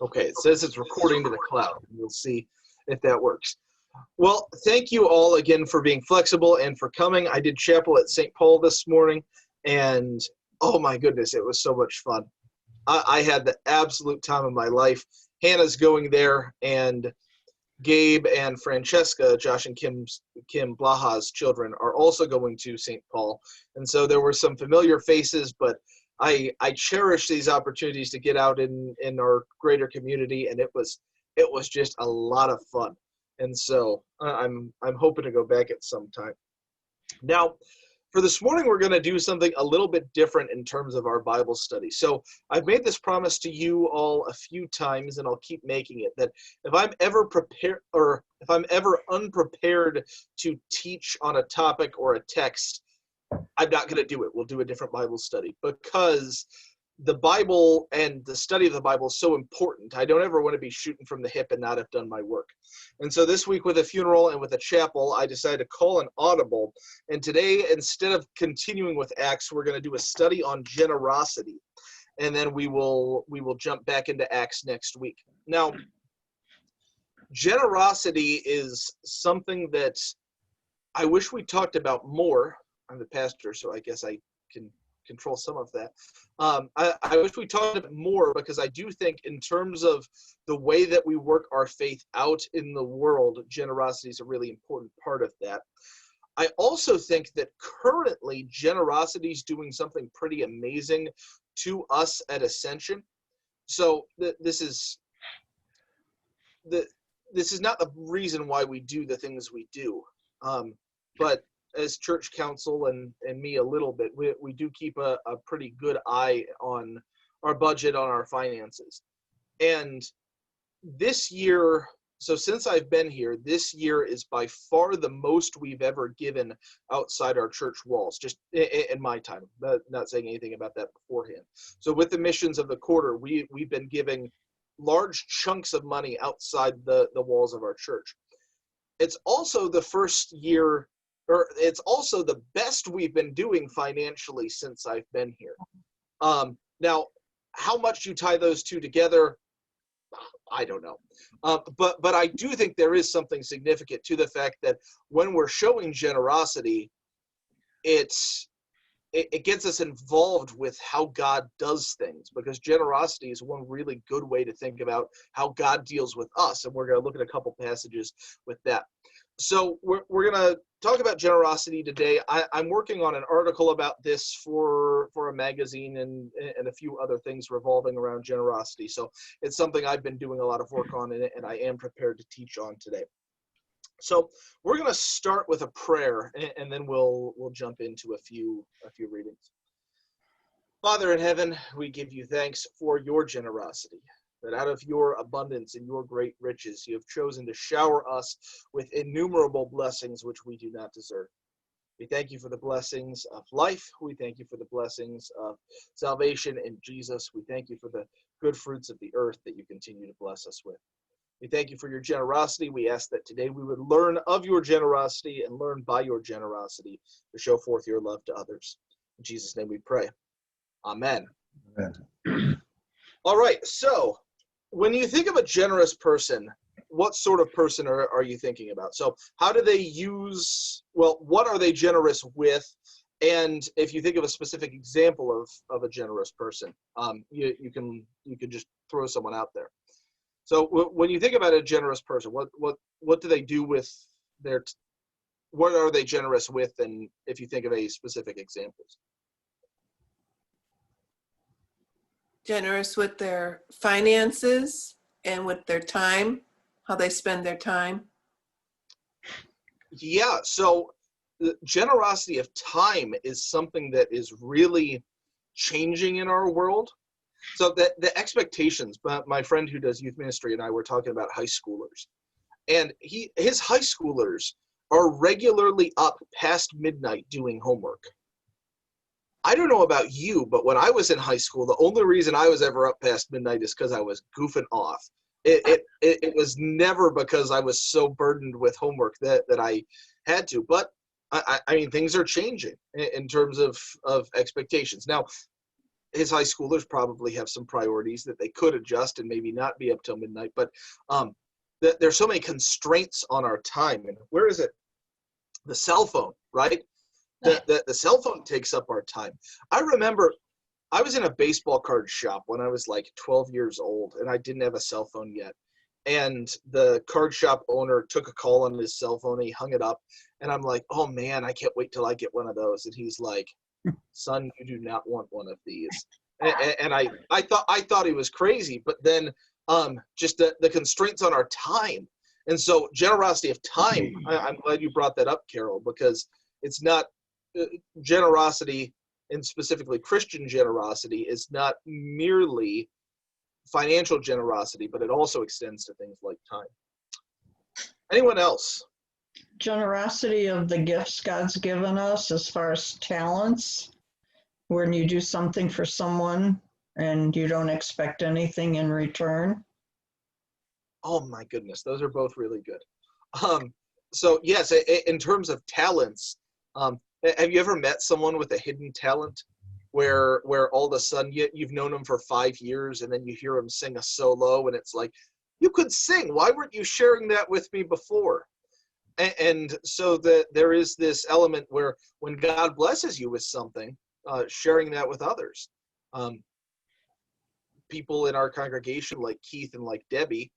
Okay, it says it's recording to the cloud. We'll see if that works. Well, thank you all again for being flexible and for coming. I did chapel at St. Paul this morning, and oh my goodness, it was so much fun. I had the absolute time of my life. Hannah's going there, and Gabe and Francesca, Josh and Kim Blaha's children, are also going to St. Paul. And so there were some familiar faces, but I cherish these opportunities to get out in our greater community, and it was just a lot of fun. And so I'm hoping to go back at some time. Now, for this morning, we're going to do something a little bit different in terms of our Bible study. So I've made this promise to you all a few times, and I'll keep making it, that if I'm ever prepared or if I'm ever unprepared to teach on a topic or a text, I'm not going to do it. We'll do a different Bible study, because the Bible and the study of the Bible is so important. I don't ever want to be shooting from the hip and not have done my work. And so this week, with a funeral and with a chapel, I decided to call an audible. And today, instead of continuing with Acts, we're going to do a study on generosity. And then we will jump back into Acts next week. Now, generosity is something that I wish we talked about more. I'm the pastor, so I guess I can control some of that. I wish we talked about more, because I do think in terms of the way that we work our faith out in the world, generosity is a really important part of that. I also think that currently generosity is doing something pretty amazing to us at Ascension. So this is not the reason why we do the things we do, but as church council and me a little bit, we do keep a pretty good eye on our budget, on our finances. And this year, so since I've been here, this year is by far the most we've ever given outside our church walls, just in my time, not saying anything about that beforehand. So with the missions of the quarter, we've been giving large chunks of money outside the walls of our church. It's also the first year, or it's also the best we've been doing financially since I've been here. Now, how much you tie those two together, I don't know. But I do think there is something significant to the fact that when we're showing generosity, it gets us involved with how God does things, because generosity is one really good way to think about how God deals with us. And we're going to look at a couple passages with that. So we're going to talk about generosity today. I'm working on an article about this for a magazine and a few other things revolving around generosity. So it's something I've been doing a lot of work on, and I am prepared to teach on today. So we're going to start with a prayer, and then we'll jump into a few readings. Father in heaven, we give you thanks for your generosity, that out of your abundance and your great riches, you have chosen to shower us with innumerable blessings which we do not deserve. We thank you for the blessings of life. We thank you for the blessings of salvation in Jesus. We thank you for the good fruits of the earth that you continue to bless us with. We thank you for your generosity. We ask that today we would learn of your generosity and learn by your generosity to show forth your love to others. In Jesus' name we pray. Amen. Amen. All right, so when you think of a generous person, what sort of person are you thinking about? So how do they what are they generous with? And if you think of a specific example of a generous person, you can just throw someone out there. So when you think about a generous person, what do they do with what are they generous with? And if you think of a specific examples. Generous with their finances and with their time, how they spend their time. Yeah, so the generosity of time is something that is really changing in our world. So the expectations, but my friend who does youth ministry and I were talking about high schoolers, and his high schoolers are regularly up past midnight doing homework. I don't know about you, but when I was in high school, the only reason I was ever up past midnight is because I was goofing off. It was never because I was so burdened with homework that I had to. But I mean, things are changing in terms of expectations. Now, his high schoolers probably have some priorities that they could adjust and maybe not be up till midnight. But there's so many constraints on our time. And where is it? The cell phone, right? The cell phone takes up our time. I remember I was in a baseball card shop when I was like 12 years old, and I didn't have a cell phone yet. And the card shop owner took a call on his cell phone, and he hung it up. And I'm like, oh man, I can't wait till I get one of those. And he's like, son, you do not want one of these. And I thought he was crazy, but then just the constraints on our time. And so generosity of time, I'm glad you brought that up, Carol, because it's not generosity, and specifically Christian generosity, is not merely financial generosity, but it also extends to things like time. Anyone else? Generosity of the gifts God's given us as far as talents, when you do something for someone and you don't expect anything in return. Oh my goodness, those are both really good. So yes, in terms of talents, have you ever met someone with a hidden talent where all of a sudden you've known them for 5 years and then you hear them sing a solo and it's like, you could sing, why weren't you sharing that with me before? And so there is this element where when God blesses you with something, sharing that with others. People in our congregation like Keith and like Debbie,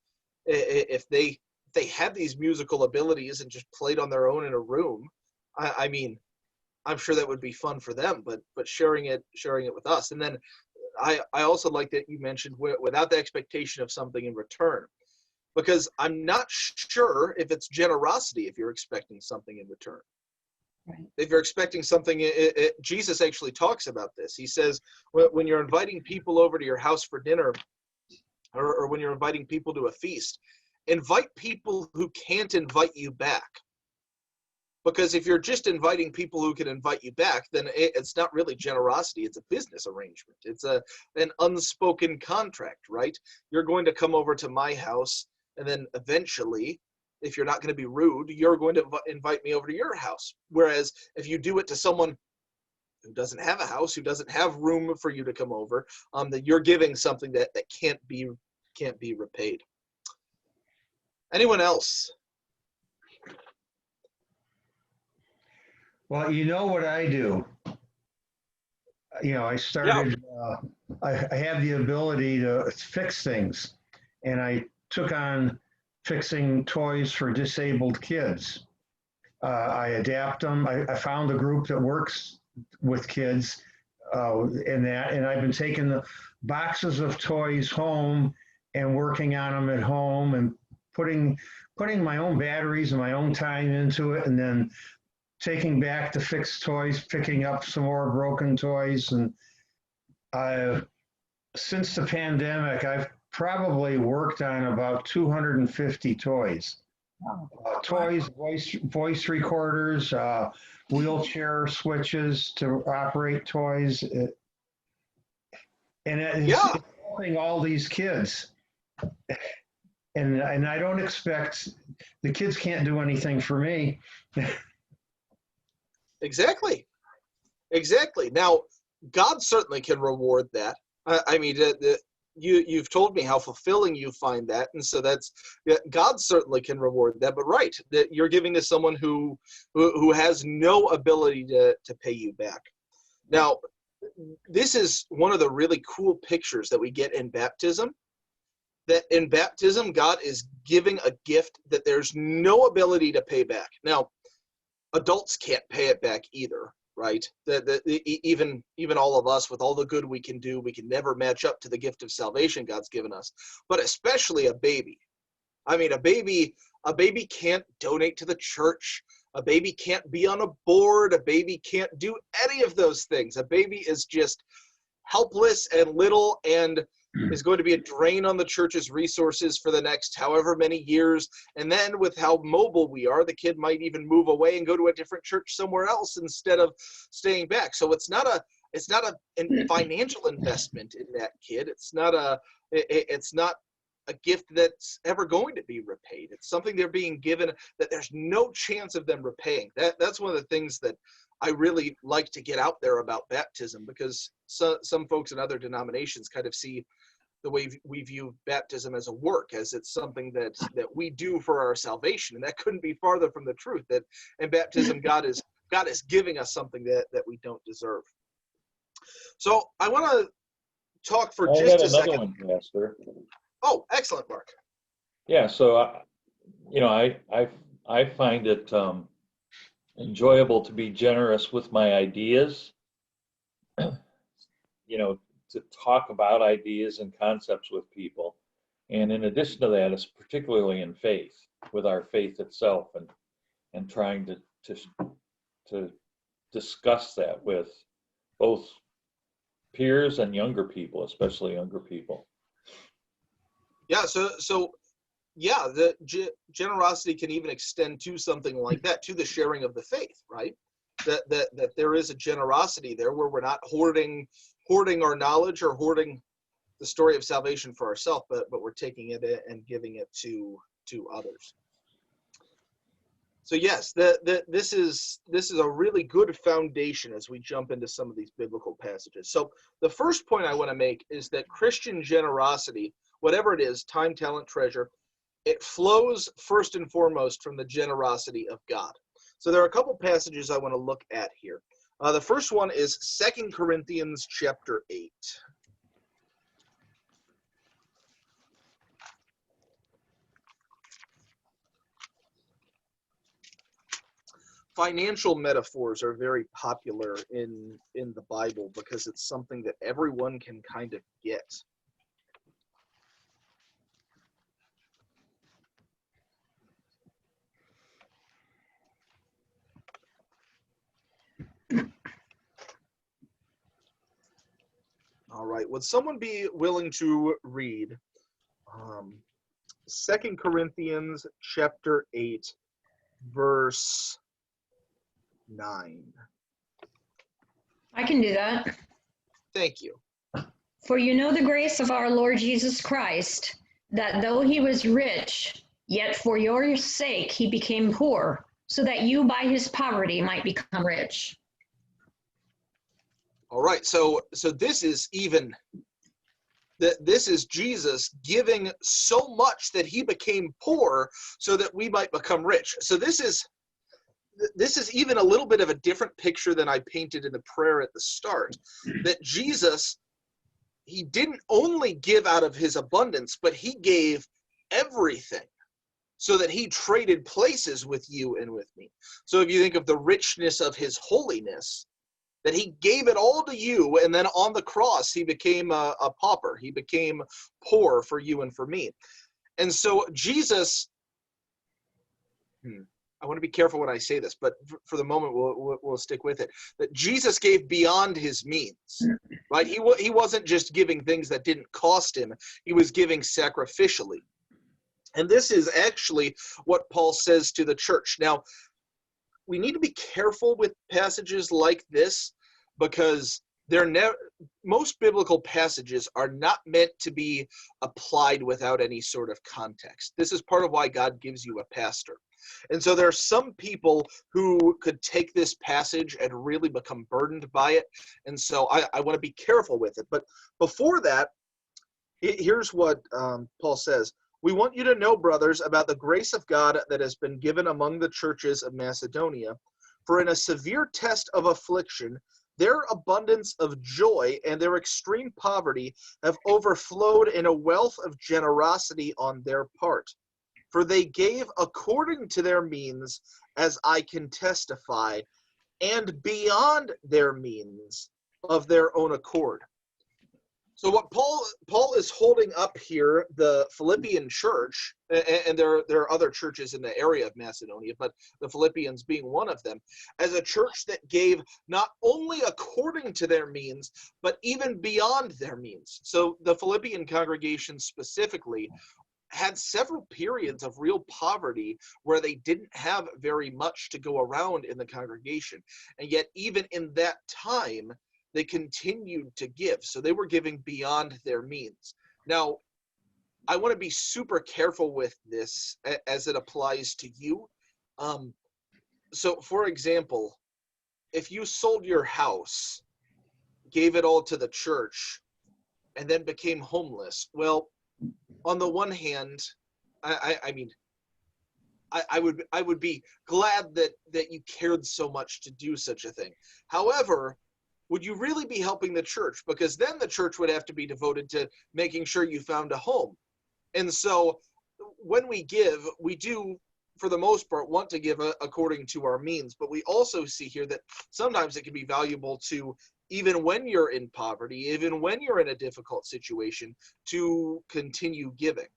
if they had these musical abilities and just played on their own in a room, I mean, I'm sure that would be fun for them, but sharing it with us. And then I also like that you mentioned without the expectation of something in return, because I'm not sure if it's generosity if you're expecting something in return. Right. If you're expecting something, Jesus actually talks about this. He says, when you're inviting people over to your house for dinner, or when you're inviting people to a feast, invite people who can't invite you back. Because if you're just inviting people who can invite you back, then it's not really generosity. It's a business arrangement. It's an unspoken contract, right? You're going to come over to my house, and then eventually, if you're not going to be rude, you're going to invite me over to your house. Whereas if you do it to someone who doesn't have a house, who doesn't have room for you to come over, that you're giving something that can't be repaid. Anyone else? Well, you know what I do. I started, I have the ability to fix things, and I took on fixing toys for disabled kids. I adapt them. I found a group that works with kids in that, and I've been taking the boxes of toys home and working on them at home and putting my own batteries and my own time into it, and then taking back the fixed toys, picking up some more broken toys. And since the pandemic, I've probably worked on about 250 toys. Toys, voice recorders, wheelchair switches to operate toys. And it's helping all these kids. And I don't expect, the kids can't do anything for me. Exactly. Now, God certainly can reward that. I mean, you've told me how fulfilling you find that, and so God certainly can reward that. But right, that you're giving to someone who has no ability to pay you back. Now, this is one of the really cool pictures that we get in baptism. That in baptism, God is giving a gift that there's no ability to pay back. Now, adults can't pay it back either, right? Even all of us, with all the good we can do, we can never match up to the gift of salvation God's given us. But especially a baby. I mean, a baby can't donate to the church. A baby can't be on a board. A baby can't do any of those things. A baby is just helpless and little, and is going to be a drain on the church's resources for the next however many years. And then with how mobile we are, the kid might even move away and go to a different church somewhere else instead of staying back. So it's not a financial investment in that kid. It's not a gift that's ever going to be repaid. It's something they're being given that there's no chance of them repaying. That's one of the things that I really like to get out there about baptism, because some folks in other denominations kind of see the way we view baptism as a work, as it's something that we do for our salvation, and that couldn't be farther from the truth. That in baptism, God is giving us something that we don't deserve. So I want to talk for I just got a another second. one, Pastor. Oh, excellent, Mark. Yeah, so I find it enjoyable to be generous with my ideas. To talk about ideas and concepts with people, and in addition to that, it's particularly in faith, with our faith itself, and trying to discuss that with both peers and younger people, especially younger people. Yeah, so yeah, the generosity can even extend to something like that, to the sharing of the faith, right? That there is a generosity there where we're not hoarding our knowledge or hoarding the story of salvation for ourselves, but we're taking it and giving it to others. So yes, this is a really good foundation as we jump into some of these biblical passages. So the first point I want to make is that Christian generosity, whatever it is, time, talent, treasure, it flows first and foremost from the generosity of God. So there are a couple passages I want to look at here. The first one is 2 Corinthians chapter 8. Financial metaphors are very popular in the Bible because it's something that everyone can kind of get. All right, would someone be willing to read 2 Corinthians chapter 8, verse 9? I can do that. Thank you. For you know the grace of our Lord Jesus Christ, that though he was rich, yet for your sake he became poor, so that you by his poverty might become rich. All right, so this is this is Jesus giving so much that he became poor so that we might become rich. So this is even a little bit of a different picture than I painted in the prayer at the start. That Jesus, he didn't only give out of his abundance, but he gave everything, so that he traded places with you and with me. So if you think of the richness of his holiness, that he gave it all to you, and then on the cross he became a pauper. He became poor for you and for me. And so Jesus, I want to be careful when I say this, but for the moment we'll stick with it, that Jesus gave beyond his means, right? He wasn't just giving things that didn't cost him. He was giving sacrificially. And this is actually what Paul says to the church. Now, we need to be careful with passages like this, because most biblical passages are not meant to be applied without any sort of context. This is part of why God gives you a pastor. And so there are some people who could take this passage and really become burdened by it. And so I want to be careful with it. But before that, here's what Paul says. We want you to know, brothers, about the grace of God that has been given among the churches of Macedonia. For in a severe test of affliction, their abundance of joy and their extreme poverty have overflowed in a wealth of generosity on their part. For they gave according to their means, as I can testify, and beyond their means of their own accord. So what Paul is holding up here, the Philippian church, and there are other churches in the area of Macedonia, but the Philippians being one of them, as a church that gave not only according to their means, but even beyond their means. So the Philippian congregation specifically had several periods of real poverty where they didn't have very much to go around in the congregation. And yet even in that time, they continued to give. So they were giving beyond their means. Now, I want to be super careful with this as it applies to you. So, for example, if you sold your house, gave it all to the church, and then became homeless, well, on the one hand, I mean, I would be glad that you cared so much to do such a thing. However, would you really be helping the church? Because then the church would have to be devoted to making sure you found a home. And so when we give, we do, for the most part, want to give according to our means. But we also see here that sometimes it can be valuable to, even when you're in poverty, even when you're in a difficult situation, to continue giving.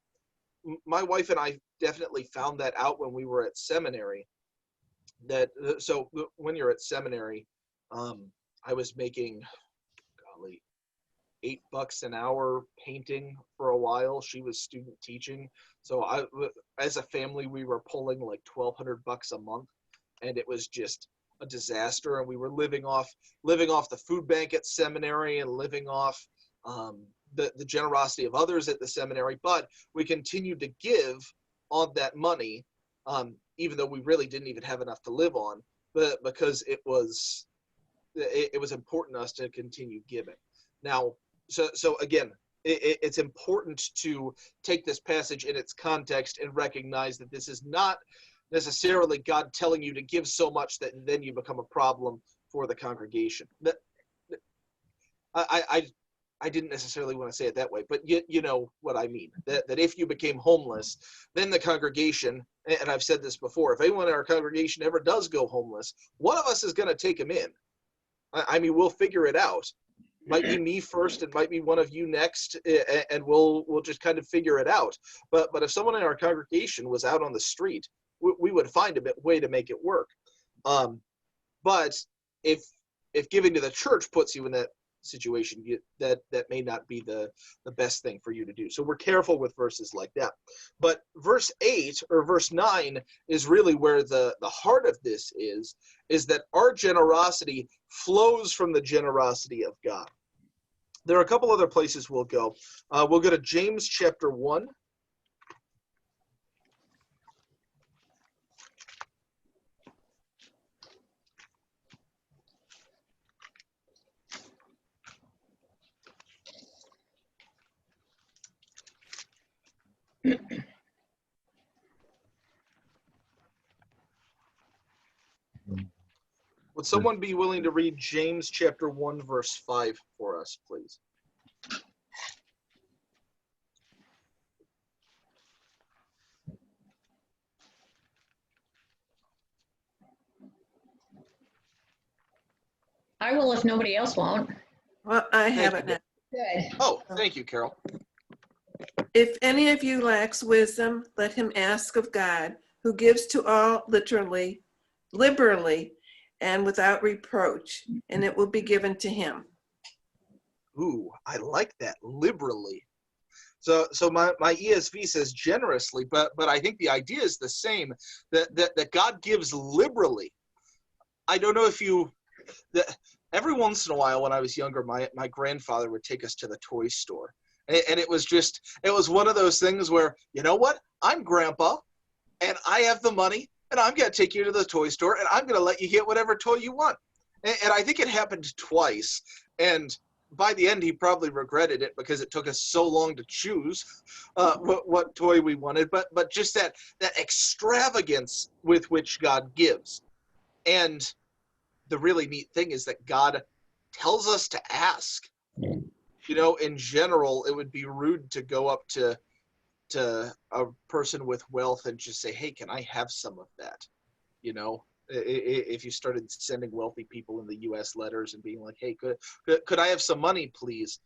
My wife and I definitely found that out when we were at seminary. So when you're at seminary, I was making, golly, $8 an hour painting for a while. She was student teaching. So as a family, we were pulling like $1,200 a month, and it was just a disaster. And we were living off the food bank at seminary and living off the generosity of others at the seminary. But we continued to give on that money, even though we really didn't even have enough to live on, but because it was important to us to continue giving. Now, so again, it's important to take this passage in its context and recognize that this is not necessarily God telling you to give so much that then you become a problem for the congregation. I didn't necessarily want to say it that way, but you know what I mean. That if you became homeless, then the congregation, and I've said this before, if anyone in our congregation ever does go homeless, one of us is going to take him in. I mean, we'll figure it out. Might be me first, it might be one of you next, and we'll just kind of figure it out. But if someone in our congregation was out on the street, we would find a way to make it work. But if giving to the church puts you in that situation, that may not be the best thing for you to do. So we're careful with verses like that. But verse 8 or verse 9 is really where the heart of this is that our generosity flows from the generosity of God. There are a couple other places we'll go. We'll go to James chapter 1. Would someone be willing to read James chapter 1, verse 5 for us, please? I will if nobody else won't. Well, I have Thank it now. Good. Oh, thank you, Carol. If any of you lacks wisdom, let him ask of God, who gives to all liberally, and without reproach, and it will be given to him. Ooh, I like that, liberally. So my ESV says generously, but I think the idea is the same, that God gives liberally. I don't know if every once in a while when I was younger, my grandfather would take us to the toy store. And it was one of those things where, you know what, I'm grandpa, and I have the money, and I'm going to take you to the toy store, and I'm going to let you get whatever toy you want. And I think it happened twice, and by the end, he probably regretted it because it took us so long to choose what toy we wanted, but just that extravagance with which God gives. And the really neat thing is that God tells us to ask. You know, in general, it would be rude to go up to a person with wealth and just say, hey, can I have some of that? You know, if you started sending wealthy people in the U.S. letters and being like, hey, could I have some money, please?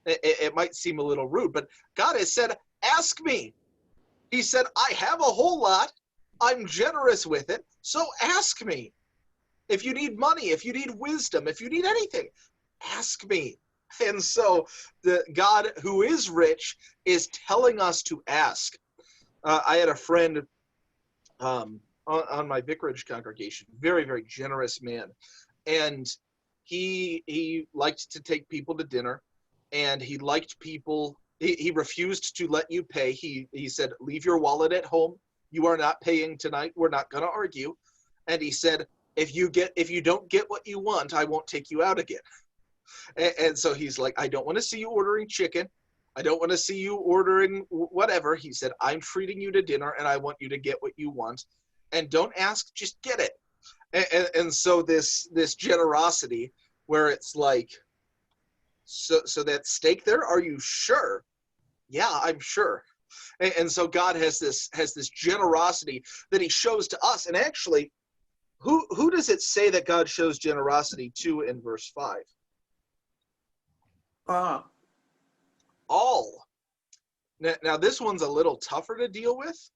It might seem a little rude, but God has said, ask me. He said, I have a whole lot. I'm generous with it. So ask me. If you need money, if you need wisdom, if you need anything, ask me. And so the God who is rich is telling us to ask. I had a friend on my vicarage congregation, very, very generous man. And he liked to take people to dinner, and he liked people. He refused to let you pay. He said, leave your wallet at home. You are not paying tonight. We're not going to argue. And he said, if you don't get what you want, I won't take you out again. And so he's like, I don't want to see you ordering chicken. I don't want to see you ordering whatever. He said, I'm treating you to dinner and I want you to get what you want. And don't ask, just get it. And so this generosity where it's like, so that steak there, are you sure? Yeah, I'm sure. And so God has this generosity that he shows to us. And actually, who does it say that God shows generosity to in verse 5? All. Now this one's a little tougher to deal with,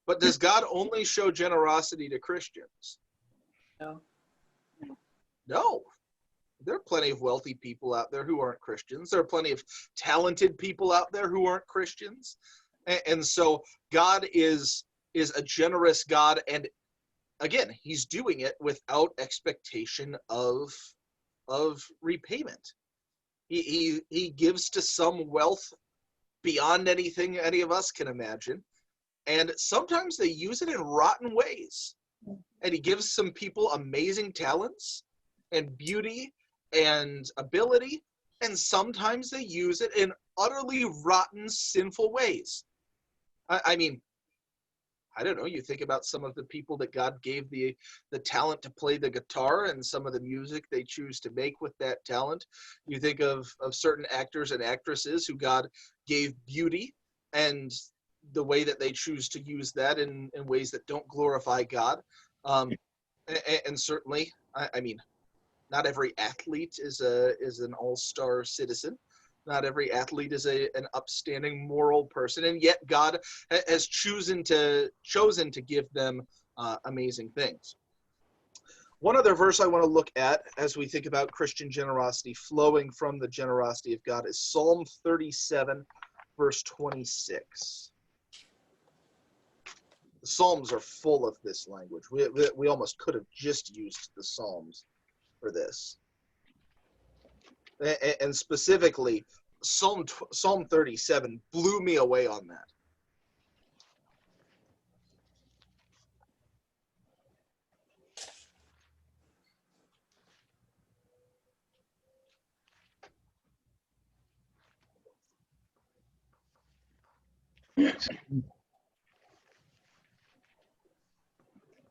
but does God only show generosity to Christians? No. No. There are plenty of wealthy people out there who aren't Christians. There are plenty of talented people out there who aren't Christians. And so God is a generous God. And again, he's doing it without expectation of repayment. He gives to some wealth beyond anything any of us can imagine. And sometimes they use it in rotten ways. And he gives some people amazing talents and beauty and ability. And sometimes they use it in utterly rotten, sinful ways. I mean, I don't know, you think about some of the people that God gave the talent to play the guitar and some of the music they choose to make with that talent. You think of certain actors and actresses who God gave beauty and the way that they choose to use that in ways that don't glorify God. And certainly, I mean, not every athlete is an all-star citizen. Not every athlete is an upstanding moral person, and yet God has chosen to give them amazing things. One other verse I want to look at as we think about Christian generosity flowing from the generosity of God is Psalm 37, verse 26. The Psalms are full of this language. We almost could have just used the Psalms for this. And specifically, Psalm 37 blew me away on that.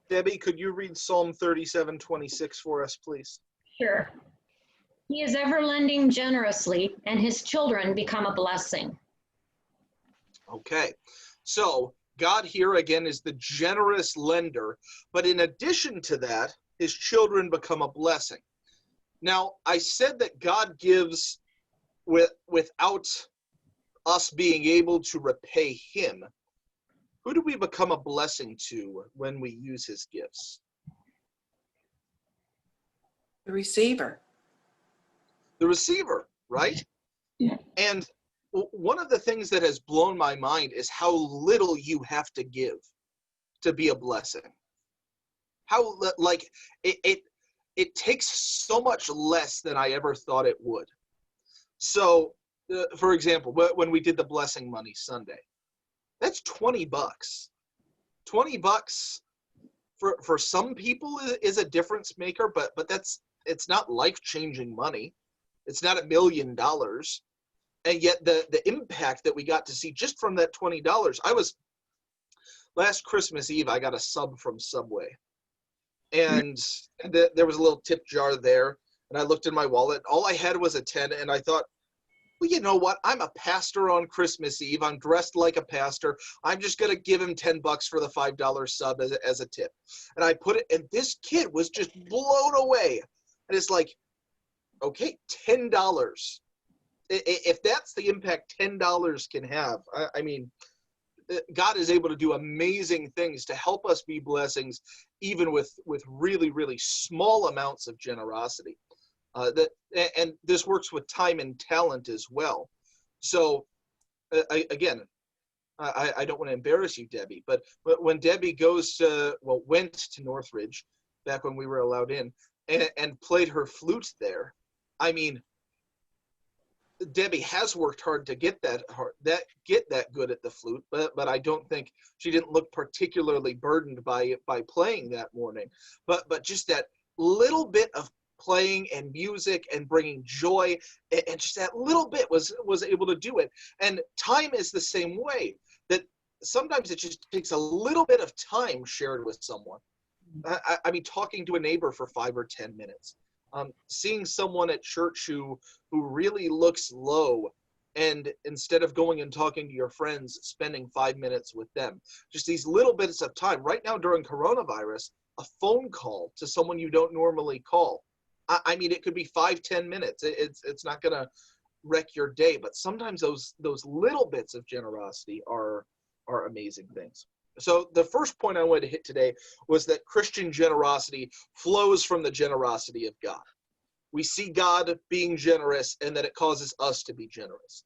Debbie, could you read Psalm 37:26 for us, please? Sure. He is ever lending generously, and his children become a blessing. Okay, so God here again is the generous lender, but in addition to that, his children become a blessing. Now, I said that God gives without us being able to repay him. Who do we become a blessing to when we use his gifts? The receiver. The receiver, right? Yeah. And one of the things that has blown my mind is how little you have to give to be a blessing. How like it takes so much less than I ever thought it would. So, for example, when we did the Blessing Money Sunday, that's $20. $20 for some people is a difference maker, but it's not life-changing money. It's not $1 million. And yet the impact that we got to see just from that $20, last Christmas Eve, I got a sub from Subway. And there was a little tip jar there. And I looked in my wallet. All I had was a 10. And I thought, well, you know what? I'm a pastor on Christmas Eve. I'm dressed like a pastor. I'm just going to give him $10 for the $5 sub as a tip. And I put it, and this kid was just blown away. And it's like, okay, $10. If that's the impact $10 can have, I mean, God is able to do amazing things to help us be blessings, even with really, really small amounts of generosity. And this works with time and talent as well. So, again, I don't want to embarrass you, Debbie, but when Debbie went to Northridge back when we were allowed in and played her flute there, I mean, Debbie has worked hard to get that good at the flute, but I don't think she didn't look particularly burdened by playing that morning. But just that little bit of playing and music and bringing joy, and just that little bit was able to do it. And time is the same way. That sometimes it just takes a little bit of time shared with someone. I mean, talking to a neighbor for 5 or 10 minutes. Seeing someone at church who really looks low, and instead of going and talking to your friends, spending 5 minutes with them. Just these little bits of time. Right now during coronavirus, a phone call to someone you don't normally call. I mean, it could be 5-10 minutes. It's not going to wreck your day, but sometimes those little bits of generosity are amazing things. So the first point I wanted to hit today was that Christian generosity flows from the generosity of God. We see God being generous, and that it causes us to be generous.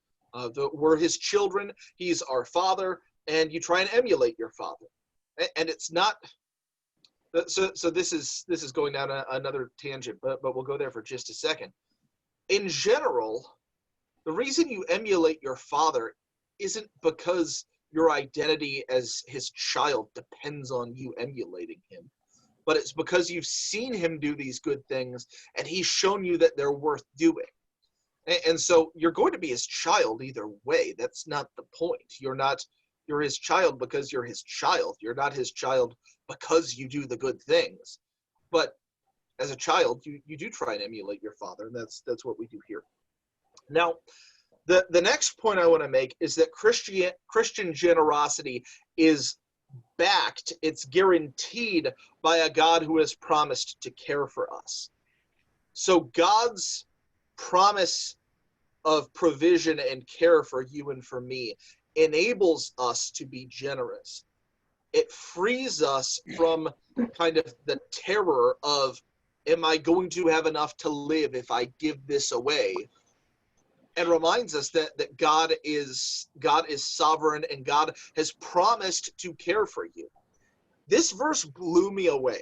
We're his children, he's our father, and you try and emulate your father. And it's not, so this is going down another tangent, but we'll go there for just a second. In general, the reason you emulate your father isn't because your identity as his child depends on you emulating him, but it's because you've seen him do these good things and he's shown you that they're worth doing. And so you're going to be his child either way. That's not the point. You're his child because you're his child. You're not his child because you do the good things. But as a child, you do try and emulate your father, and that's what we do here. Now, the next point I want to make is that Christian generosity is backed, it's guaranteed by a God who has promised to care for us. So God's promise of provision and care for you and for me enables us to be generous. It frees us from kind of the terror of, am I going to have enough to live if I give this away? And reminds us that God is sovereign, and God has promised to care for you. This verse blew me away.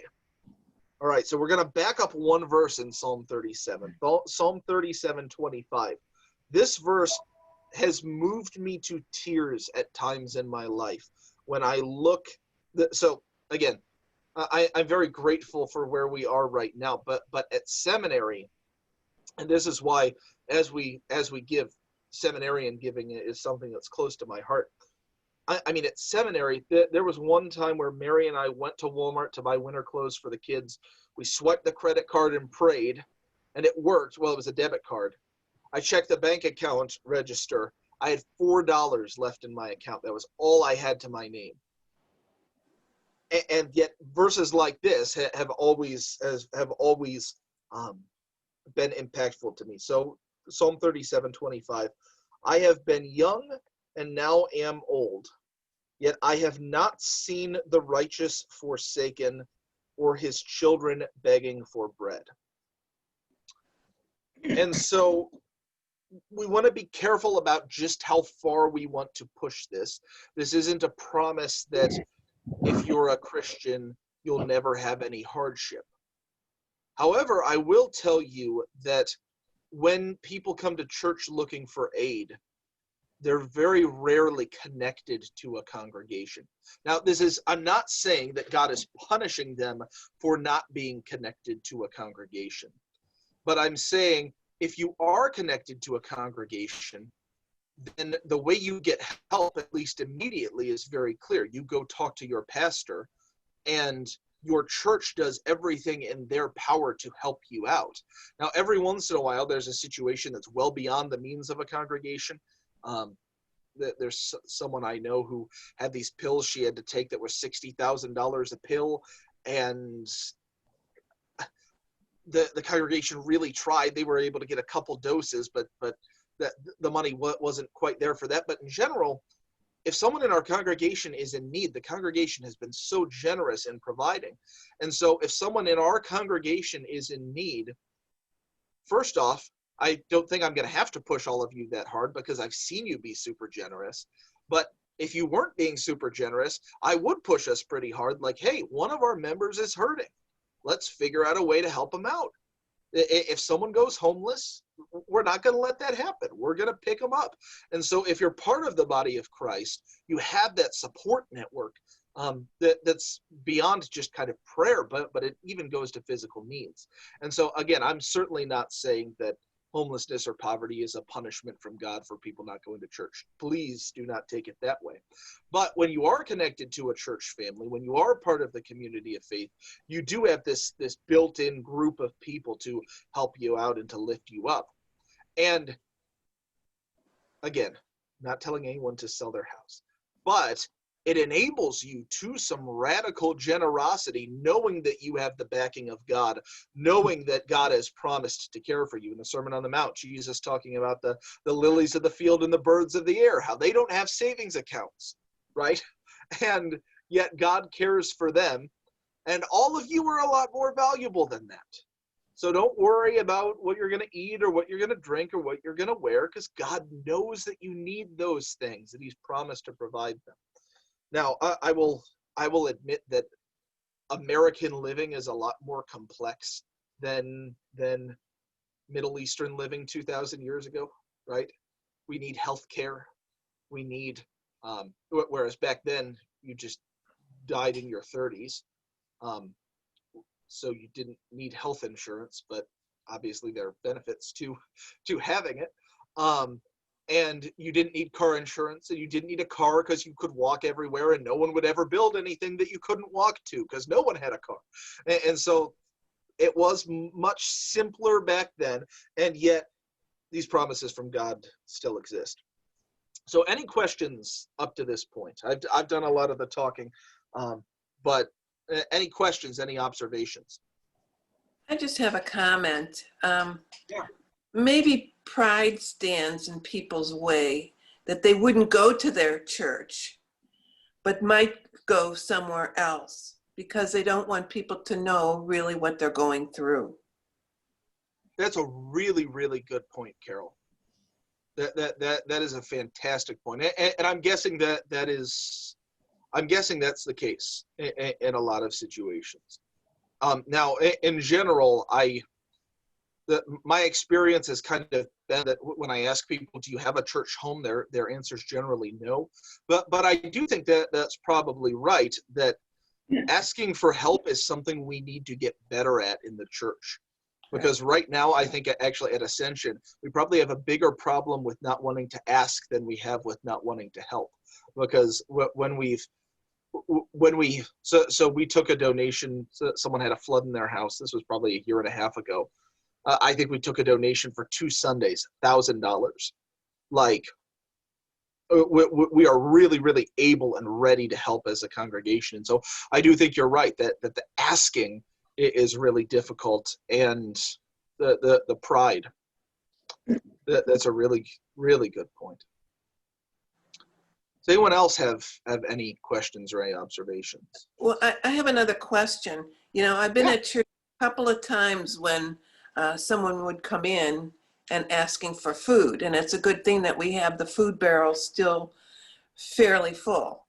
All right, so we're going to back up one verse in Psalm 37. Psalm 37:25. This verse has moved me to tears at times in my life when I look. So again, I'm very grateful for where we are right now, but at seminary, and this is why as we give, seminarian giving is something that's close to my heart. I mean, at seminary, there was one time where Mary and I went to Walmart to buy winter clothes for the kids. We swiped the credit card and prayed, and it worked. Well, it was a debit card. I checked the bank account register. I had $4 left in my account. That was all I had to my name. And yet verses like this have always been impactful to me. So Psalm 37:25, I have been young and now am old, yet I have not seen the righteous forsaken, or his children begging for bread. And so we want to be careful about just how far we want to push this. This isn't a promise that if you're a Christian, you'll never have any hardship. However, I will tell you that when people come to church looking for aid, they're very rarely connected to a congregation. Now, I'm not saying that God is punishing them for not being connected to a congregation, but I'm saying if you are connected to a congregation, then the way you get help, at least immediately, is very clear. You go talk to your pastor, and your church does everything in their power to help you out. Now, every once in a while, there's a situation that's well beyond the means of a congregation. There's someone I know who had these pills she had to take that were $60,000 a pill, and the congregation really tried. They were able to get a couple doses, but the money wasn't quite there for that. But in general, if someone in our congregation is in need, the congregation has been so generous in providing. And so if someone in our congregation is in need, first off, I don't think I'm going to have to push all of you that hard because I've seen you be super generous. But if you weren't being super generous, I would push us pretty hard. Like, hey, one of our members is hurting. Let's figure out a way to help them out. If someone goes homeless, we're not going to let that happen. We're going to pick them up. And so if you're part of the body of Christ, you have that support network that's beyond just kind of prayer, but it even goes to physical needs. And so again, I'm certainly not saying that homelessness or poverty is a punishment from God for people not going to church. Please do not take it that way. But when you are connected to a church family, when you are part of the community of faith, you do have this built-in group of people to help you out and to lift you up. And again, not telling anyone to sell their house, but it enables you to some radical generosity, knowing that you have the backing of God, knowing that God has promised to care for you. In the Sermon on the Mount, Jesus talking about the lilies of the field and the birds of the air, how they don't have savings accounts, right? And yet God cares for them. And all of you are a lot more valuable than that. So don't worry about what you're going to eat or what you're going to drink or what you're going to wear, because God knows that you need those things, and he's promised to provide them. Now, I will admit that American living is a lot more complex than Middle Eastern living 2,000 years ago, right? We need health care. We need, whereas back then you just died in your 30s. So you didn't need health insurance, but obviously there are benefits to having it. And you didn't need car insurance, and you didn't need a car because you could walk everywhere, and no one would ever build anything that you couldn't walk to because no one had a car. And so it was much simpler back then, and yet these promises from God still exist. So any questions up to this point? I've done a lot of the talking, but any questions, any observations? I just have a comment. Yeah. Maybe pride stands in people's way that they wouldn't go to their church, but might go somewhere else because they don't want people to know really what they're going through. That's a really, really good point, Carol. That is a fantastic point, and I'm guessing that's the case in a lot of situations. Now, in general, my experience has kind of been that when I ask people, do you have a church home, their answer is generally no. But I do think that that's probably right, that asking for help is something we need to get better at in the church. Because right now, I think actually at Ascension, we probably have a bigger problem with not wanting to ask than we have with not wanting to help. Because when we took a donation, someone had a flood in their house. This was probably a year and a half ago. I think we took a donation for 2 Sundays, $1,000. Like, we are really, really able and ready to help as a congregation. And so I do think you're right that the asking is really difficult, and the pride. That's a really, really good point. Does anyone else have any questions or any observations? Well, I have another question. You know, I've been at church a couple of times when someone would come in and asking for food. And it's a good thing that we have the food barrel still fairly full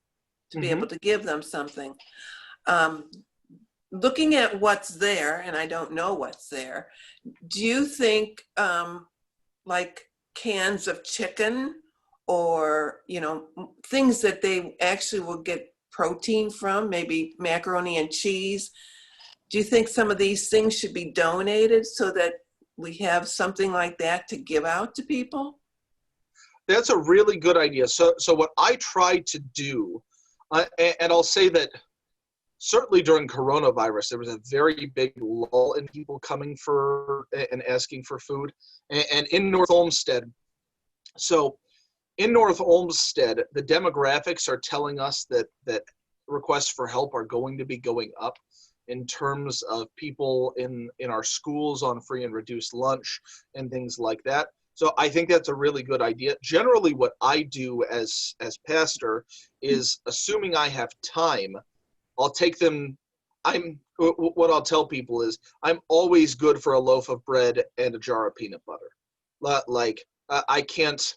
to be able to give them something. Looking at what's there, and I don't know what's there, do you think like cans of chicken or, you know, things that they actually will get protein from, maybe macaroni and cheese, do you think some of these things should be donated so that we have something like that to give out to people? That's a really good idea. So what I tried to do, and I'll say that certainly during coronavirus, there was a very big lull in people coming for and asking for food. And in North Olmsted, so in North Olmsted, the demographics are telling us that requests for help are going to be going up in terms of people in our schools on free and reduced lunch and things like that. So I think that's a really good idea. Generally, what I do as pastor is, assuming I have time, I'll take them. What I'll tell people is, I'm always good for a loaf of bread and a jar of peanut butter. Like, I can't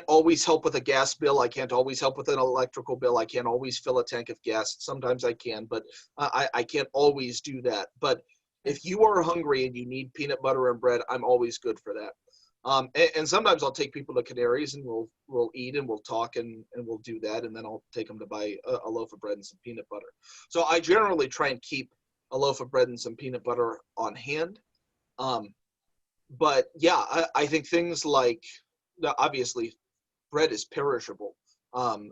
always help with a gas bill. I can't always help with an electrical bill. I can't always fill a tank of gas. Sometimes I can, but I can't always do that. But If you are hungry and you need peanut butter and bread, I'm always good for that. And sometimes I'll take people to Canaries and we'll eat and we'll talk and we'll do that. And then I'll take them to buy a loaf of bread and some peanut butter. So I generally try and keep a loaf of bread and some peanut butter on hand. But yeah, I think things like, obviously bread is perishable.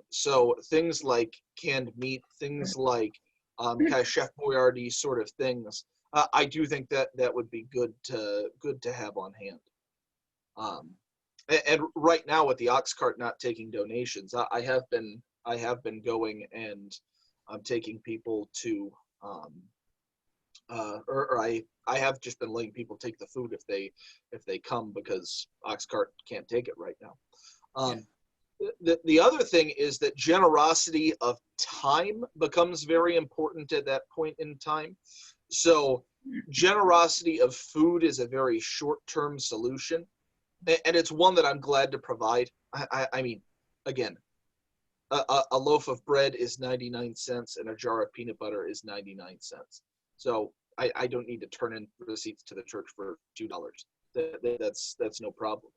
So things like canned meat, things like kind of Chef Boyardee sort of things, I do think that would be good to have on hand. And right now with the Ox Cart not taking donations, I have been going and I'm taking people to, or I have just been letting people take the food if they come, because Ox Cart can't take it right now. The other thing is that generosity of time becomes very important at that point in time. So generosity of food is a very short-term solution, and it's one that I'm glad to provide. I mean, again, a loaf of bread is 99 cents and a jar of peanut butter is 99 cents. So I don't need to turn in receipts to the church for $2. That's no problem.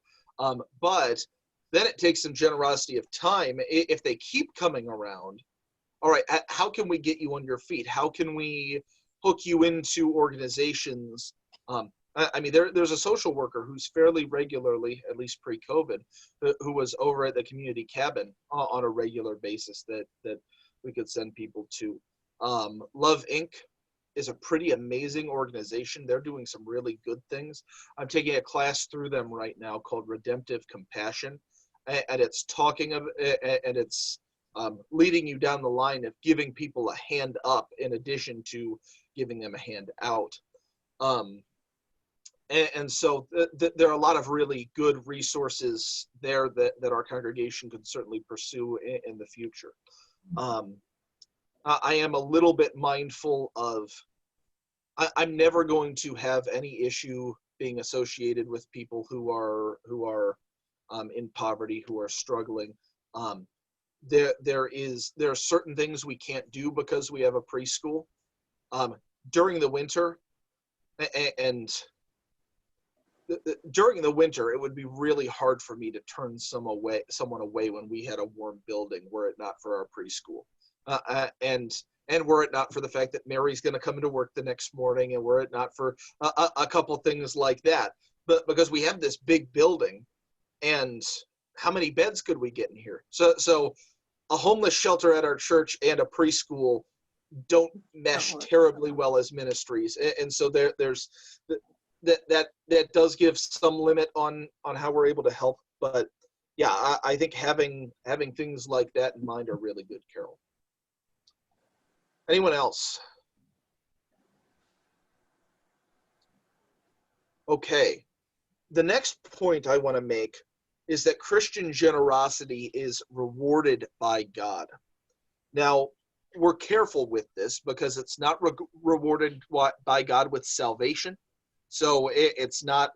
But then it takes some generosity of time. If they keep coming around, all right, how can we get you on your feet? How can we hook you into organizations? I mean, there's a social worker who's fairly regularly, at least pre-COVID, who was over at the community cabin on a regular basis that we could send people to. Love Inc. is a pretty amazing organization. They're doing some really good things. I'm taking a class through them right now called Redemptive Compassion, and it's talking of, and it's leading you down the line of giving people a hand up in addition to giving them a hand out. And so there are a lot of really good resources there that our congregation could certainly pursue in the future. I am a little bit mindful of, I'm never going to have any issue being associated with people who are in poverty, who are struggling. There are certain things we can't do because we have a preschool. During the winter, during the winter, it would be really hard for me to turn someone away when we had a warm building, were it not for our preschool. And were it not for the fact that Mary's going to come into work the next morning, and were it not for a couple things like that. But because we have this big building, and how many beds could we get in here? So a homeless shelter at our church and a preschool don't mesh terribly well as ministries. And so there's that does give some limit on how we're able to help. But yeah, I think having things like that in mind are really good, Carol. Anyone else? Okay. The next point I want to make is that Christian generosity is rewarded by God. Now, we're careful with this because it's not rewarded by God with salvation. So it's not,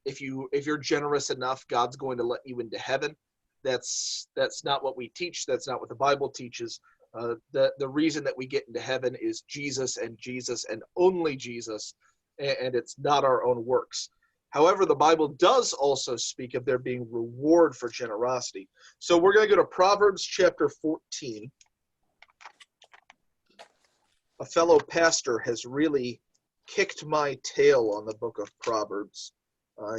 if you're generous enough, God's going to let you into heaven. That's not what we teach. That's not what the Bible teaches. The reason that we get into heaven is Jesus and only Jesus, and it's not our own works. However, the Bible does also speak of there being reward for generosity. So we're going to go to Proverbs chapter 14. A fellow pastor has really kicked my tail on the book of Proverbs.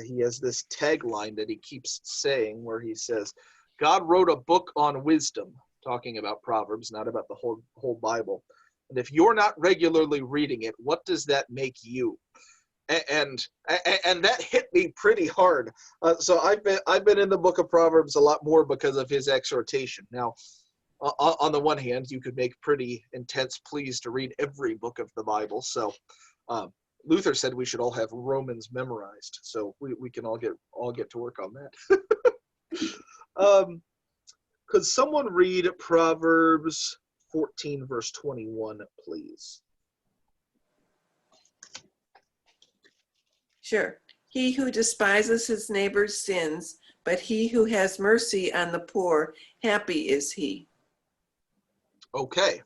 He has this tagline that he keeps saying where he says, God wrote a book on wisdom, talking about Proverbs, not about the whole Bible. And if you're not regularly reading it, what does that make you? And that hit me pretty hard. So I've been in the book of Proverbs a lot more because of his exhortation. Now, on the one hand, you could make pretty intense pleas to read every book of the Bible. So Luther said we should all have Romans memorized. So we can all get to work on that. Could someone read Proverbs 14, verse 21, please? Sure. He who despises his neighbor's sins, but he who has mercy on the poor, happy is he. Okay.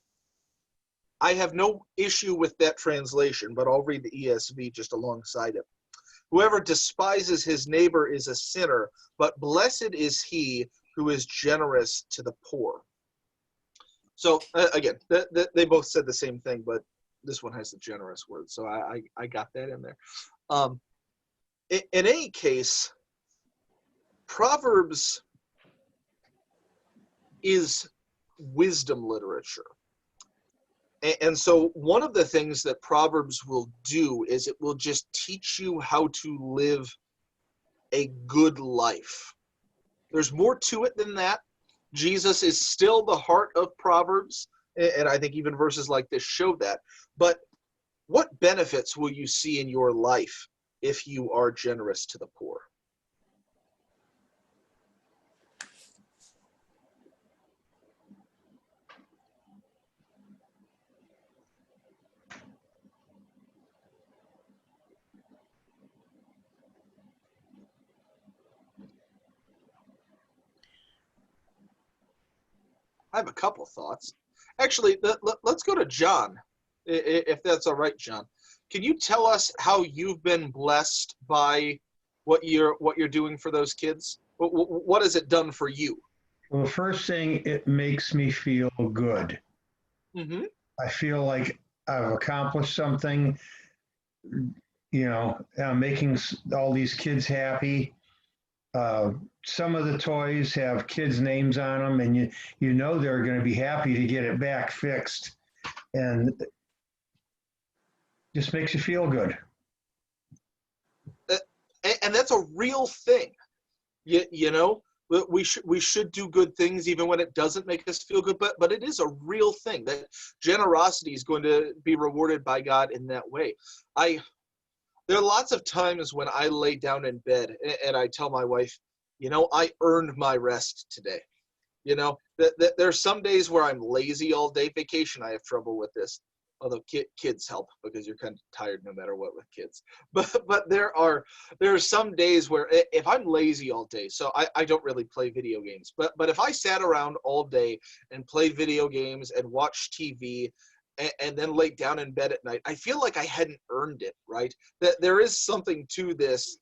I have no issue with that translation, but I'll read the ESV just alongside it. Whoever despises his neighbor is a sinner, but blessed is he who is generous to the poor. So again, they both said the same thing, but this one has the generous word, so I got that in there. In any case, Proverbs is wisdom literature. And so one of the things that Proverbs will do is it will just teach you how to live a good life. There's more to it than that. Jesus is still the heart of Proverbs, and I think even verses like this show that. But what benefits will you see in your life if you are generous to the poor? I have a couple thoughts. Actually, let's go to John, if that's all right, John. Can you tell us how you've been blessed by what you're doing for those kids? What has it done for you? Well, the first thing, it makes me feel good. Mm-hmm. I feel like I've accomplished something, I'm making all these kids happy. Some of the toys have kids' names on them, and you know they're going to be happy to get it back fixed, and just makes you feel good. And that's a real thing. You know, we should do good things even when it doesn't make us feel good, but it is a real thing that generosity is going to be rewarded by God in that way. There are lots of times when I lay down in bed and I tell my wife, I earned my rest today. There's some days where I'm lazy all day. Vacation, I have trouble with this, although kids help because you're kind of tired no matter what with kids. But there are some days where if I'm lazy all day, so I don't really play video games, but if I sat around all day and played video games and watched TV and then lay down in bed at night, I feel like I hadn't earned it, right? That there is something to this,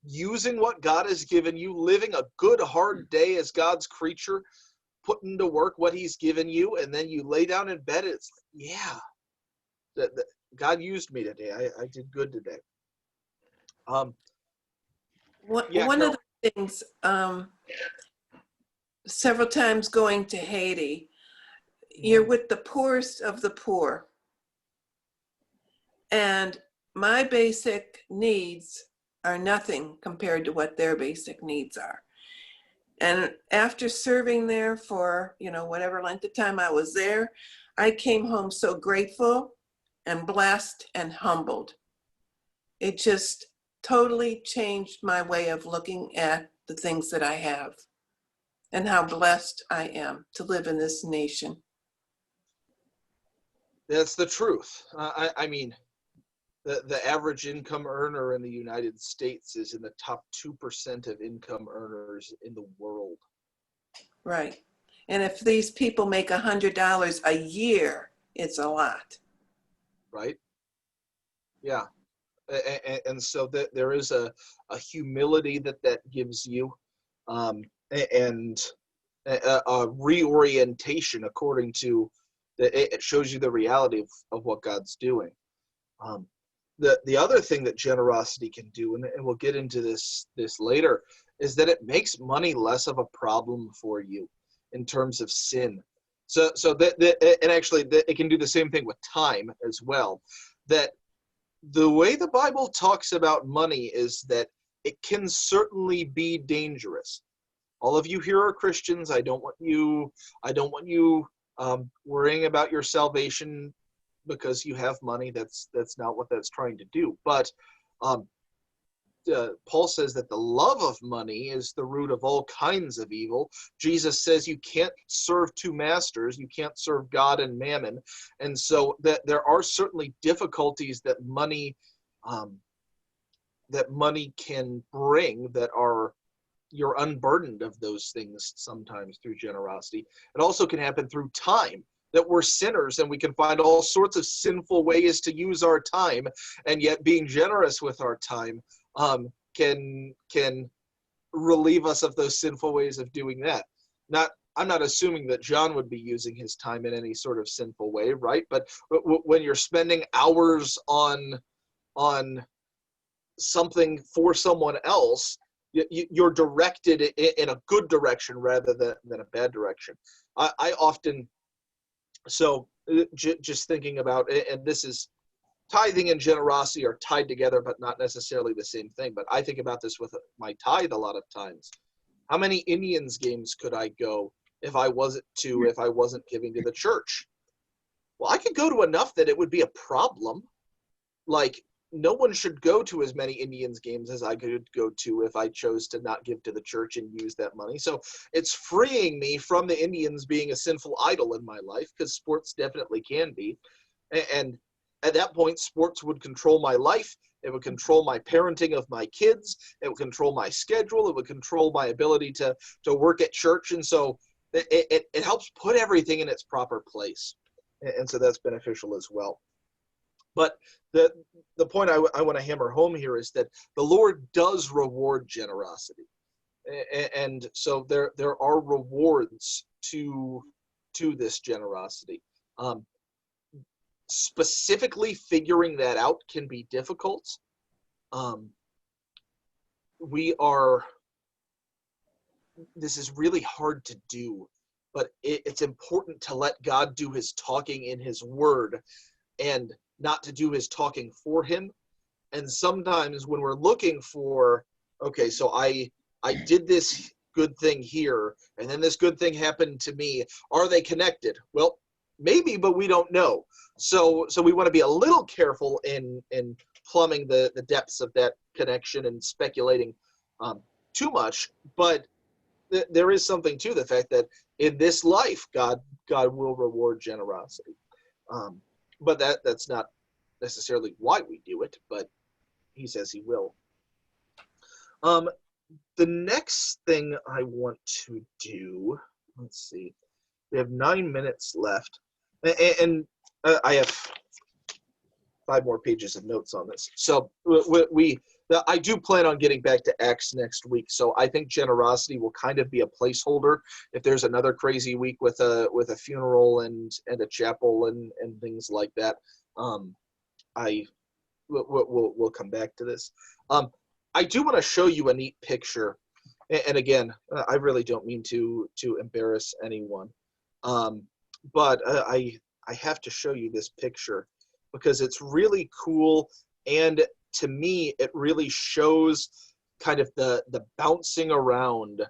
using what God has given you, living a good, hard day as God's creature, putting to work what he's given you, and then you lay down in bed, it's, that God used me today. I did good today. One of the things, several times going to Haiti, you're with the poorest of the poor. And my basic needs are nothing compared to what their basic needs are. And after serving there for, whatever length of time I was there, I came home so grateful and blessed and humbled. It just totally changed my way of looking at the things that I have and how blessed I am to live in this nation. That's the truth. I mean, the average income earner in the United States is in the top 2% of income earners in the world. Right. And if these people make $100 a year, it's a lot. Right? Yeah. And so there is a humility that gives you, and a reorientation according to it shows you the reality of what God's doing. The other thing that generosity can do, and we'll get into this later, is that it makes money less of a problem for you in terms of sin. So and actually it can do the same thing with time as well. That the way the Bible talks about money is that it can certainly be dangerous. All of you here are Christians. I don't want you worrying about your salvation because you have money. That's not what that's trying to do. But Paul says that the love of money is the root of all kinds of evil. Jesus says you can't serve two masters. You can't serve God and mammon. And so that there are certainly difficulties that money can bring that are, you're unburdened of those things sometimes through generosity. It also can happen through time. that we're sinners and we can find all sorts of sinful ways to use our time, and yet being generous with our time can relieve us of those sinful ways of doing that. I'm not assuming that John would be using his time in any sort of sinful way, right? But when you're spending hours on something for someone else, you're directed in a good direction rather than a bad direction. I often, so just thinking about, and this is, tithing and generosity are tied together, but not necessarily the same thing. But I think about this with my tithe a lot of times. How many Indians games could I go if I wasn't giving to the church? Well, I could go to enough that it would be a problem. Like, no one should go to as many Indians games as I could go to if I chose to not give to the church and use that money. So it's freeing me from the Indians being a sinful idol in my life, because sports definitely can be. And at that point, sports would control my life. It would control my parenting of my kids. It would control my schedule. It would control my ability to work at church. And so it helps put everything in its proper place. And so that's beneficial as well. But the point I want to hammer home here is that the Lord does reward generosity. And so there are rewards to this generosity. Specifically figuring that out can be difficult. This is really hard to do, but it's important to let God do his talking in his word and not to do his talking for him. And sometimes when we're looking for, okay, so I did this good thing here, and then this good thing happened to me, are they connected? Well, maybe, but we don't know. So we want to be a little careful in plumbing the depths of that connection and speculating too much. But there is something to the fact that in this life, God will reward generosity. But that's not necessarily why we do it, but he says he will. The next thing I want to do, let's see, we have 9 minutes left, and I have 5 more pages of notes on this. So I do plan on getting back to Acts next week. So I think generosity will kind of be a placeholder. If there's another crazy week with a funeral and a chapel and things like that, we'll come back to this. I do want to show you a neat picture. And again, I really don't mean to embarrass anyone. But I have to show you this picture because it's really cool, and to me it really shows kind of the bouncing around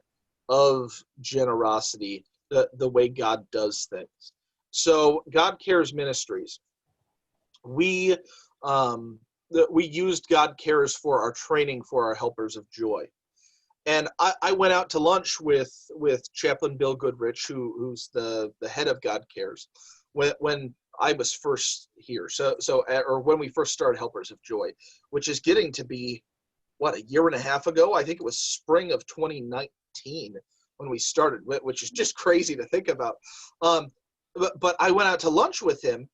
of generosity, the way God does things. So God Cares Ministries, we used God Cares for our training for our Helpers of Joy. And I went out to lunch with Chaplain Bill Goodrich, who's the head of God Cares, when I was first here. Or when we first started Helpers of Joy, which is getting to be, a year and a half ago? I think it was spring of 2019 when we started, which is just crazy to think about. But I went out to lunch with him,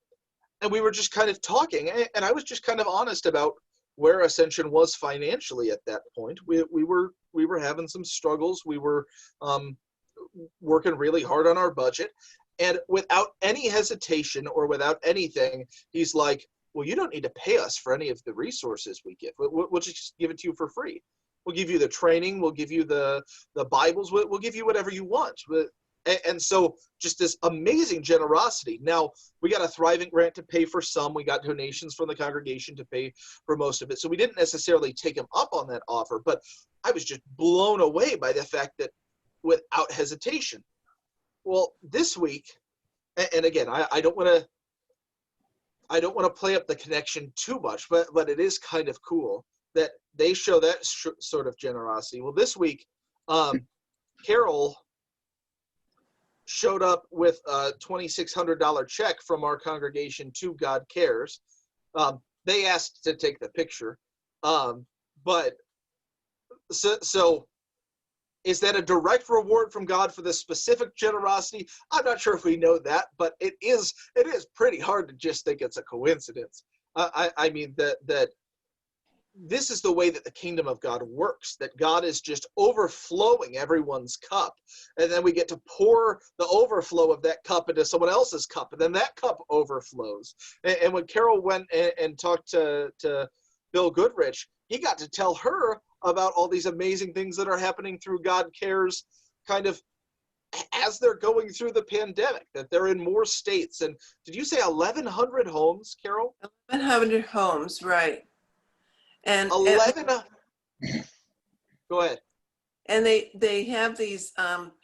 and we were just kind of talking, and I was just kind of honest about where Ascension was financially at that point. We were having some struggles. We were working really hard on our budget, and without any hesitation or without anything, he's like, well, you don't need to pay us for any of the resources we give. We'll just give it to you for free. We'll give you the training. We'll give you the Bibles. We'll give you whatever you want. And so just this amazing generosity. Now, we got a Thriving grant to pay for some. We got donations from the congregation to pay for most of it. So we didn't necessarily take him up on that offer, but I was just blown away by the fact that without hesitation. Well, this week, and again, I don't want to play up the connection too much, but it is kind of cool that they show that sort of generosity. Well, this week, Carol showed up with a $2,600 check from our congregation to God Cares. They asked to take the picture, but so Is that a direct reward from God for this specific generosity? I'm not sure if we know that, but it is pretty hard to just think it's a coincidence. I mean that this is the way that the kingdom of God works, that God is just overflowing everyone's cup. And then we get to pour the overflow of that cup into someone else's cup. And then that cup overflows. And when Carol went and talked to Bill Goodrich, he got to tell her about all these amazing things that are happening through God Cares kind of as they're going through the pandemic, that they're in more states. And did you say 1,100 homes, Carol? 1,100 homes, right. And 11. Go ahead. and they have these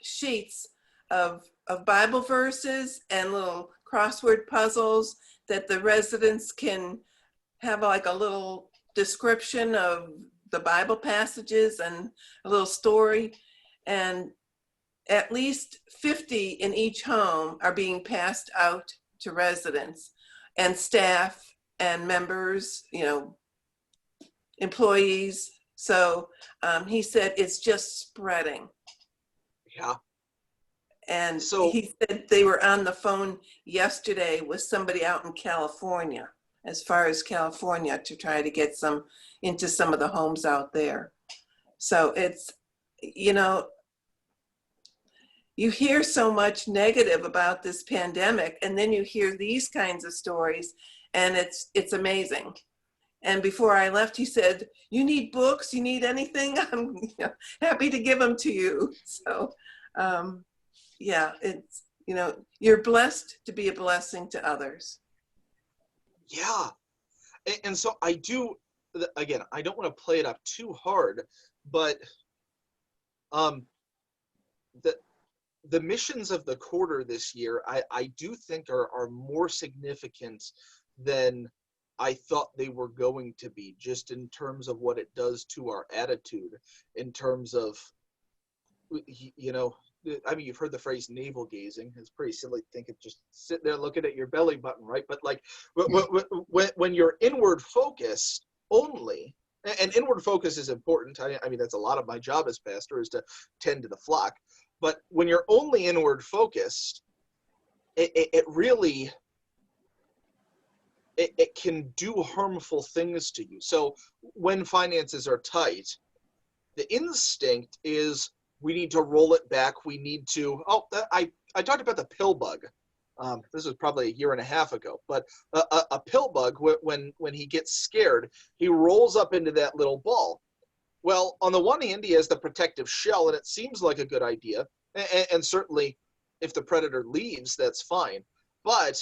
sheets of Bible verses and little crossword puzzles that the residents can have like a little description of the Bible passages and a little story. And at least 50 in each home are being passed out to residents and staff and members, employees. So he said it's just spreading. Yeah. And So he said they were on the phone yesterday with somebody out in California, as far as California, to try to get some into some of the homes out there. So it's, you hear so much negative about this pandemic, and then you hear these kinds of stories, and it's amazing. And before I left, he said, "You need books? You need anything? I'm happy to give them to you." So, yeah, it's, you're blessed to be a blessing to others. yeah. And so I do, again, I don't want to play it up too hard, but the missions of the quarter this year, I do think are more significant than I thought they were going to be, just in terms of what it does to our attitude, in terms of, I mean, you've heard the phrase navel gazing. It's pretty silly to think of just sitting there looking at your belly button, right? But like when you're inward focused only, and inward focus is important. I mean, that's a lot of my job as pastor, is to tend to the flock. But when you're only inward focused, it really, it can do harmful things to you. So when finances are tight, the instinct is we need to roll it back. We need to, I talked about the pill bug. This was probably 1.5 years ago, but a pill bug, when he gets scared, he rolls up into that little ball. Well, on the one hand, he has the protective shell, and it seems like a good idea. And certainly, if the predator leaves, that's fine. But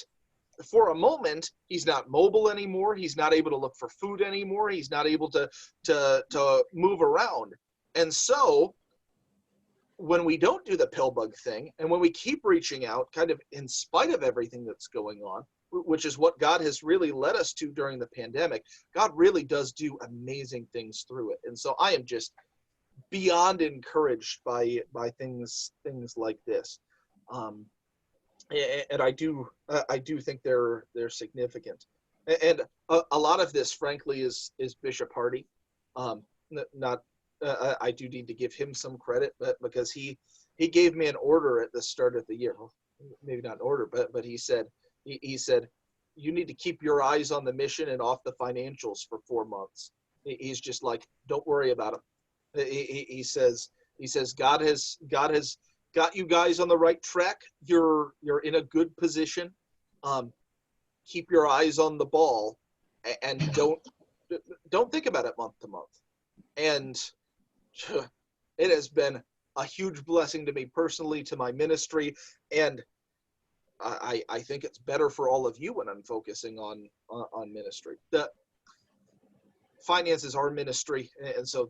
for a moment, he's not mobile anymore. He's not able to look for food anymore. He's not able to move around. And so, when we don't do the pill bug thing, and when we keep reaching out, kind of in spite of everything that's going on, which is what God has really led us to during the pandemic, God really does do amazing things through it. And so I am just beyond encouraged by things like this. And I do think they're significant. And a lot of this, frankly, is Bishop Hardy. I do need to give him some credit, but because he gave me an order at the start of the year. Well, maybe not an order, but he said you need to keep your eyes on the mission and off the financials for 4 months. He's just like, don't worry about them. He says God has got you guys on the right track. You're in a good position. Keep your eyes on the ball, and don't think about it month to month. And it has been a huge blessing to me personally, to my ministry, and I think it's better for all of you when I'm focusing on ministry. The finances are ministry, and so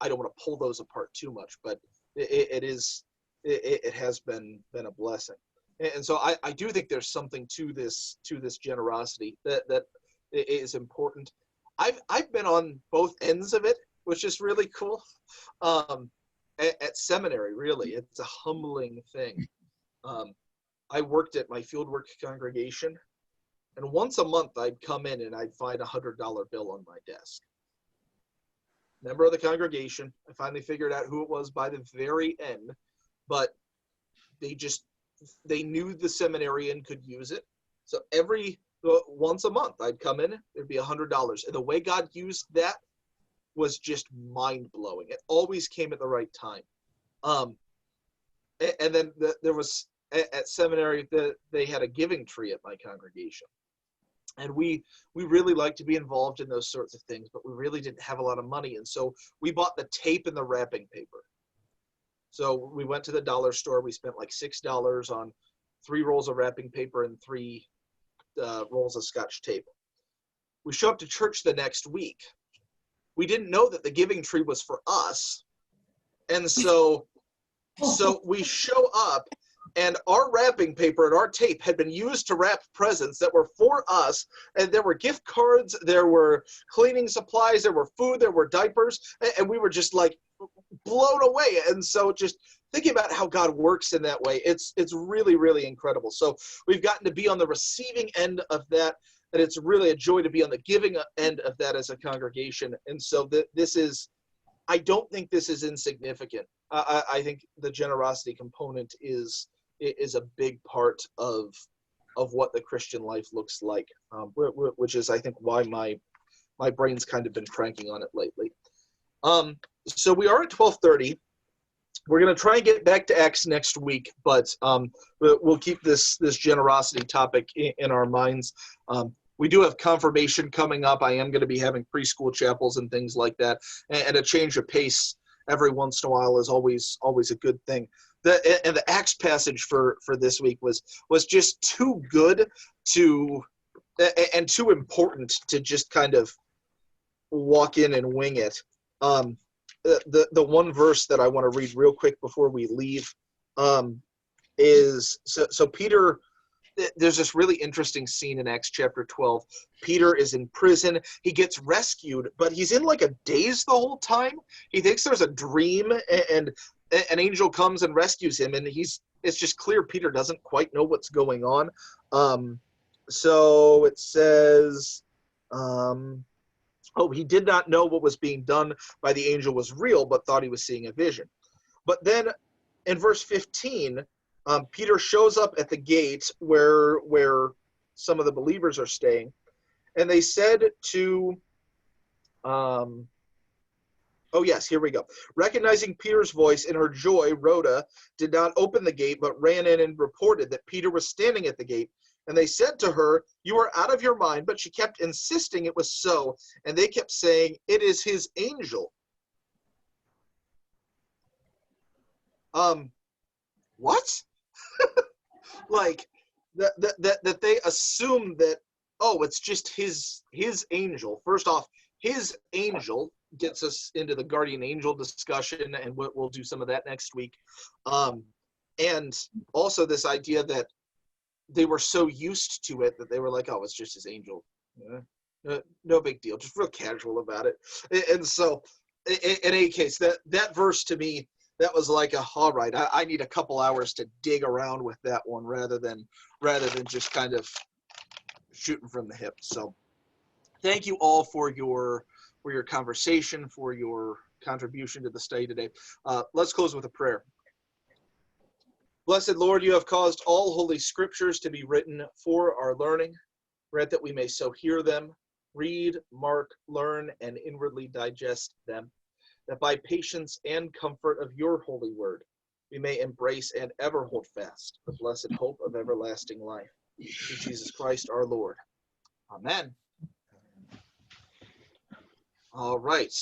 I don't want to pull those apart too much, but it has been a blessing. And so I do think there's something to this generosity that is important. I've been on both ends of it, which is really cool. At seminary, really, it's a humbling thing. I worked at my fieldwork congregation, and once a month I'd come in and I'd find $100 bill on my desk. member of the congregation. I finally figured out who it was by the very end, but they knew the seminarian could use it. So once a month I'd come in, it'd be $100. And the way God used that was just mind-blowing. It always came at the right time. And then there was, at seminary, they had a giving tree at my congregation. And we really like to be involved in those sorts of things, but we really didn't have a lot of money. And so we bought the tape and the wrapping paper. So we went to the dollar store. We spent like $6 on 3 rolls of wrapping paper and 3 rolls of Scotch tape. We show up to church the next week. We didn't know that the giving tree was for us. And so we show up, and our wrapping paper and our tape had been used to wrap presents that were for us. And there were gift cards, there were cleaning supplies, there were food, there were diapers. And we were just like blown away. And so just thinking about how God works in that way, it's really, really incredible. So we've gotten to be on the receiving end of that. And it's really a joy to be on the giving end of that as a congregation. And so I don't think this is insignificant. I think the generosity component is a big part of what the Christian life looks like, which is, I think, why my brain's kind of been cranking on it lately. So we are at 12:30. We're going to try and get back to Acts next week, but we'll keep this generosity topic in our minds. We do have confirmation coming up. I am going to be having preschool chapels and things like that, and a change of pace every once in a while is always a good thing. The Acts passage for this week was just too good and too important to just kind of walk in and wing it. The one verse that I want to read real quick before we leave is so Peter. There's this really interesting scene in Acts chapter 12. Peter is in prison. He gets rescued, but he's in like a daze the whole time. He thinks there's a dream, and an angel comes and rescues him, and it's just clear Peter doesn't quite know what's going on. So it says, he did not know what was being done by the angel was real, but thought he was seeing a vision. But then in verse 15, Peter shows up at the gate where some of the believers are staying, and they said to, here we go. Recognizing Peter's voice, in her joy, Rhoda did not open the gate, but ran in and reported that Peter was standing at the gate. And they said to her, "You are out of your mind," but she kept insisting it was so, and they kept saying, "It is his angel." What? Like that they assume that, it's just his angel. First off, his angel gets us into the guardian angel discussion, and we'll do some of that next week. And also this idea that they were so used to it that they were like, it's just his angel. No big deal, just real casual about it. And so in any case, that verse to me, that was like all right, I need a couple hours to dig around with that one rather than just kind of shooting from the hip. So thank you all for your conversation, for your contribution to the study today. Let's close with a prayer. Blessed Lord, you have caused all holy scriptures to be written for our learning. Grant that we may so hear them, read, mark, learn, and inwardly digest them, that by patience and comfort of your holy word, we may embrace and ever hold fast the blessed hope of everlasting life. Through Jesus Christ our Lord. Amen. All right.